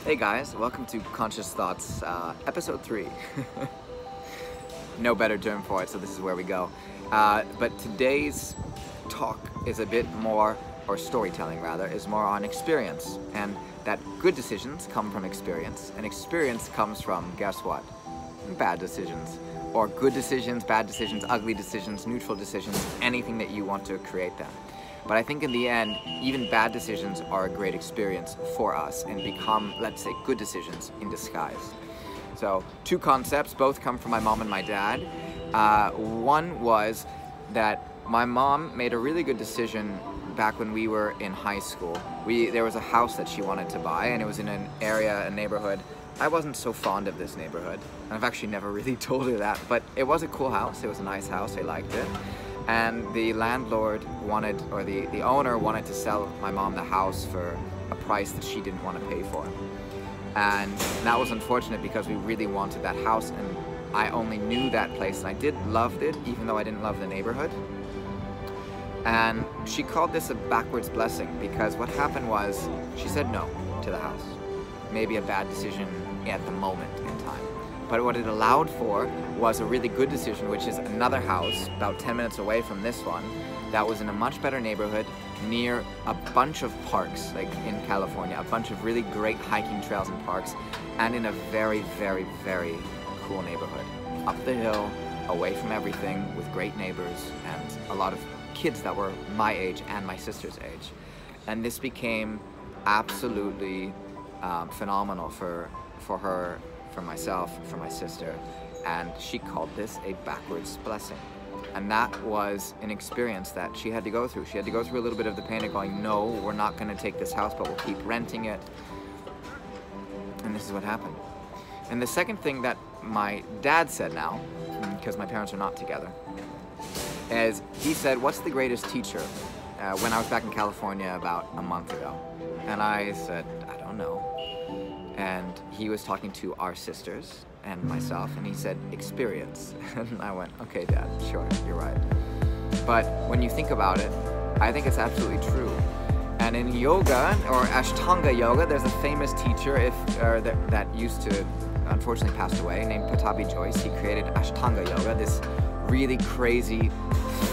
Hey guys, welcome to Conscious Thoughts, episode 3. No better term for it, so this is where we go. But today's talk is a bit more, or storytelling rather, is more on experience. And that good decisions come from experience. And experience comes from, guess what? Bad decisions. Or good decisions, bad decisions, ugly decisions, neutral decisions, anything that you want to create them. But I think in the end, even bad decisions are a great experience for us and become, let's say, good decisions in disguise. So, two concepts, both come from my mom and my dad. One was that my mom made a really good decision back when we were in high school. There was a house that she wanted to buy, and it was in an area, a neighborhood. I wasn't so fond of this neighborhood. I've actually never really told her that, but it was a cool house. It was a nice house. I liked it. And the landlord wanted, or the owner wanted to sell my mom the house for a price that she didn't want to pay for. And that was unfortunate because we really wanted that house, and I only knew that place, and I did love it, even though I didn't love the neighborhood. And she called this a backwards blessing because what happened was she said no to the house. Maybe a bad decision at the moment in time. But what it allowed for was a really good decision, which is another house about 10 minutes away from this one that was in a much better neighborhood near a bunch of parks, like in California, a bunch of really great hiking trails and parks, and in a very, very, very cool neighborhood. Up the hill, away from everything, with great neighbors and a lot of kids that were my age and my sister's age. And this became absolutely phenomenal for her, for myself, for my sister, and she called this a backwards blessing. And that was an experience that she had to go through. She had to go through a little bit of the pain of going, no, we're not going to take this house, but we'll keep renting it. And this is what happened. And the second thing that my dad said now, because my parents are not together, is he said, what's the greatest teacher? When I was back in California about a month ago. And I said, I don't know. And he was talking to our sisters and myself, and he said, experience. And I went, okay, Dad, sure, you're right. But when you think about it, I think it's absolutely true. And in yoga, or Ashtanga yoga, there's a famous teacher that used to, unfortunately passed away, named Patabi Joyce. He created Ashtanga yoga, this really crazy,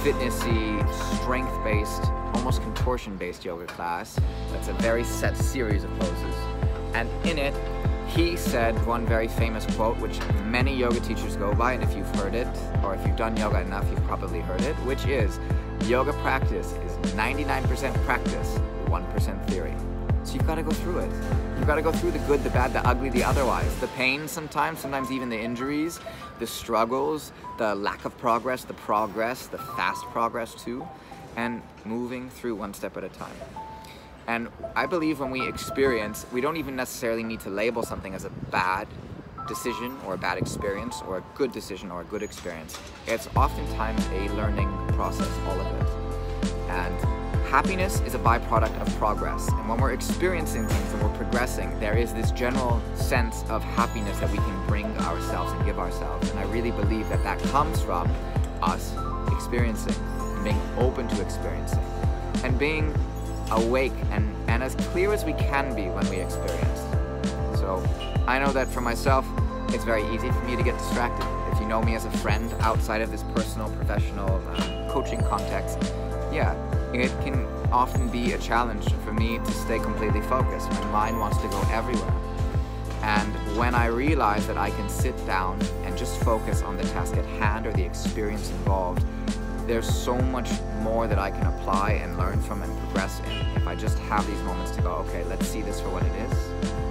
fitnessy, strength-based, almost contortion-based yoga class. That's a very set series of poses. And in it, he said one very famous quote, which many yoga teachers go by, and if you've heard it, or if you've done yoga enough, you've probably heard it, which is, yoga practice is 99% practice, 1% theory. So you've got to go through it. You've got to go through the good, the bad, the ugly, the otherwise, the pain sometimes even the injuries, the struggles, the lack of progress, the fast progress too, and moving through one step at a time. And I believe when we experience, we don't even necessarily need to label something as a bad decision or a bad experience or a good decision or a good experience. It's oftentimes a learning process, all of it. And happiness is a byproduct of progress. And when we're experiencing things and we're progressing, there is this general sense of happiness that we can bring ourselves and give ourselves. And I really believe that that comes from us experiencing, and being open to experiencing, and being awake and as clear as we can be when we experience. So I know that for myself, it's very easy for me to get distracted. If you know me as a friend outside of this personal, professional coaching context, yeah, it can often be a challenge for me to stay completely focused. My mind wants to go everywhere. And when I realize that I can sit down and just focus on the task at hand or the experience involved, there's so much more that I can apply and learn from and progress in if I just have these moments to go, okay, let's see this for what it is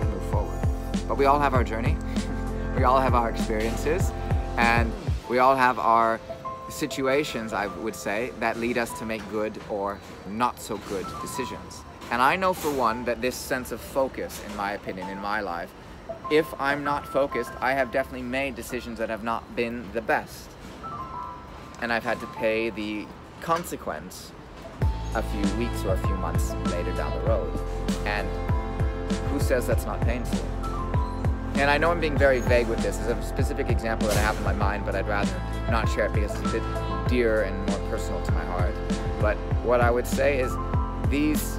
and move forward. But we all have our journey, we all have our experiences, and we all have our situations, I would say, that lead us to make good or not so good decisions. And I know for one that this sense of focus, in my opinion, in my life, if I'm not focused, I have definitely made decisions that have not been the best. And I've had to pay the consequence a few weeks or a few months later down the road. And who says that's not painful? And I know I'm being very vague with this. There's a specific example that I have in my mind, but I'd rather not share it because it's a bit dear and more personal to my heart. But what I would say is these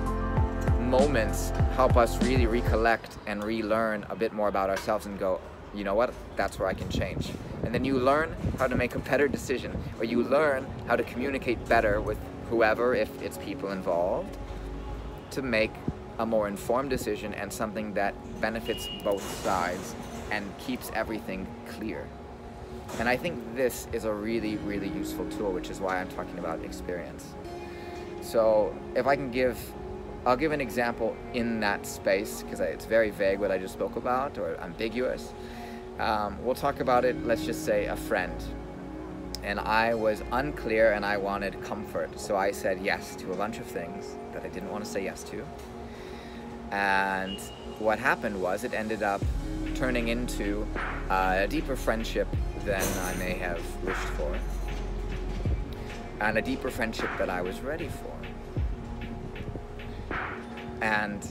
moments help us really recollect and relearn a bit more about ourselves and go, you know what, that's where I can change. And then you learn how to make a better decision, or you learn how to communicate better with whoever, if it's people involved, to make a more informed decision and something that benefits both sides and keeps everything clear. And I think this is a really, really useful tool, which is why I'm talking about experience. So if I can I'll give an example in that space, because it's very vague what I just spoke about, or ambiguous. We'll talk about it, let's just say a friend. And I was unclear and I wanted comfort. So I said yes to a bunch of things that I didn't want to say yes to. And what happened was it ended up turning into a deeper friendship than I may have wished for. And a deeper friendship that I was ready for. And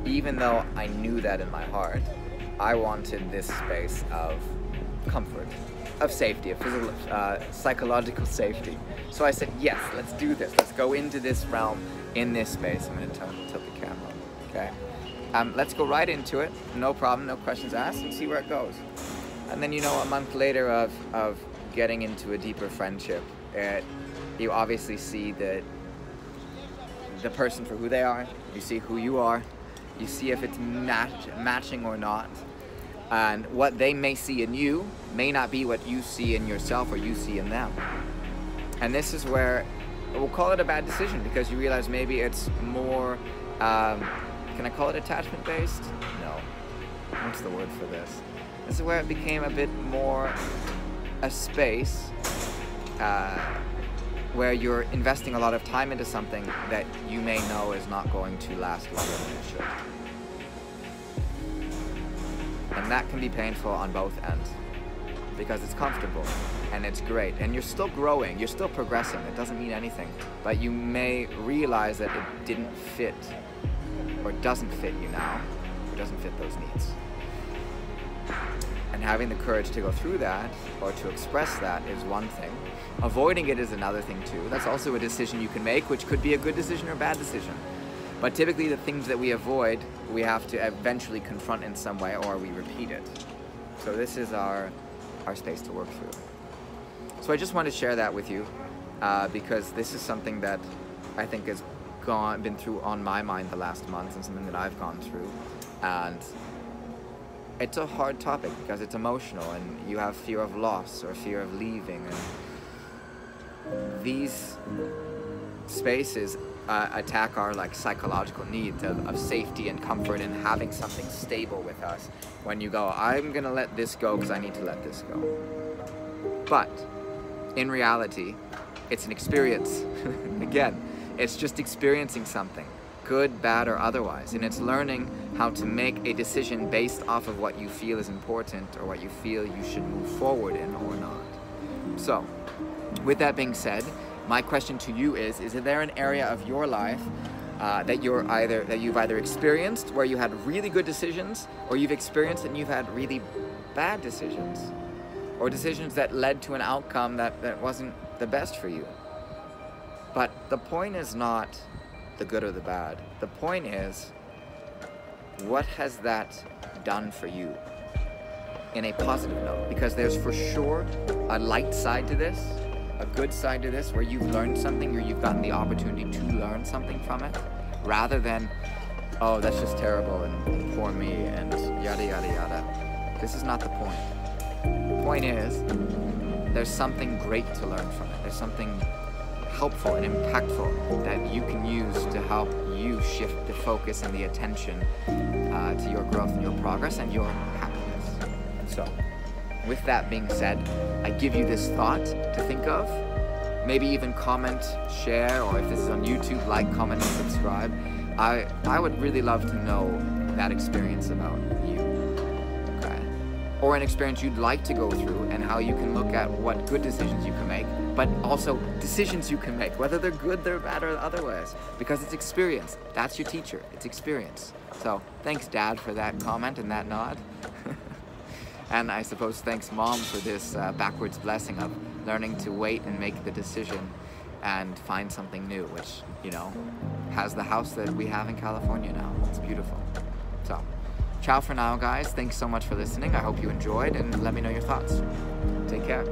even though I knew that in my heart, I wanted this space of comfort, of safety, of physical, psychological safety. So I said, yes, let's do this. Let's go into this realm in this space. I'm going to tilt the camera, okay? Let's go right into it. No problem, no questions asked, and see where it goes. And then, you know, a month later of getting into a deeper friendship, you obviously see the person for who they are, you see who you are, you see if it's matching or not, and what they may see in you may not be what you see in yourself or you see in them. And this is where we'll call it a bad decision, because you realize maybe it's more, can I call it attachment based? No. What's the word for this? This is where it became a bit more a space where you're investing a lot of time into something that you may know is not going to last longer than it should. And that can be painful on both ends, because it's comfortable and it's great and you're still growing, you're still progressing, it doesn't mean anything, but you may realize that it didn't fit or doesn't fit you now, or doesn't fit those needs. And having the courage to go through that, or to express that, is one thing. Avoiding it is another thing too. That's also a decision you can make, which could be a good decision or a bad decision. But typically the things that we avoid, we have to eventually confront in some way, or we repeat it. So this is our space to work through. So I just want to share that with you, because this is something that I think has been through on my mind the last month, and something that I've gone through. And it's a hard topic because it's emotional, and you have fear of loss or fear of leaving, and these spaces attack our psychological needs of safety and comfort and having something stable with us. When you go, I'm gonna let this go because I need to let this go. But in reality, it's an experience. Again, it's just experiencing something, good, bad, or otherwise, and it's learning how to make a decision based off of what you feel is important, or what you feel you should move forward in or not. So, with that being said, my question to you is there an area of your life that you've either experienced where you had really good decisions, or you've experienced and you've had really bad decisions, or decisions that led to an outcome that wasn't the best for you? But the point is not the good or the bad. The point is, what has that done for you in a positive note? Because there's for sure a light side to this, a good side to this, where you've learned something, or you've gotten the opportunity to learn something from it, rather than, oh, that's just terrible and poor me and yada yada yada. This is not the point. The point is, there's something great to learn from it. There's something helpful and impactful that you can use to help you shift the focus and the attention to your growth and your progress and your happiness. So, with that being said, I give you this thought to think of. Maybe even comment, share, or if this is on YouTube, like, comment, and subscribe. I would really love to know that experience about you, okay? Or an experience you'd like to go through, and how you can look at what good decisions you can make, but also decisions you can make, whether they're good, they're bad, or otherwise, because it's experience. That's your teacher, it's experience. So thanks, Dad, for that comment and that nod. And I suppose thanks, Mom, for this backwards blessing of learning to wait and make the decision and find something new, which, you know, has the house that we have in California now. It's beautiful. So, ciao for now, guys. Thanks so much for listening. I hope you enjoyed, and let me know your thoughts. Take care.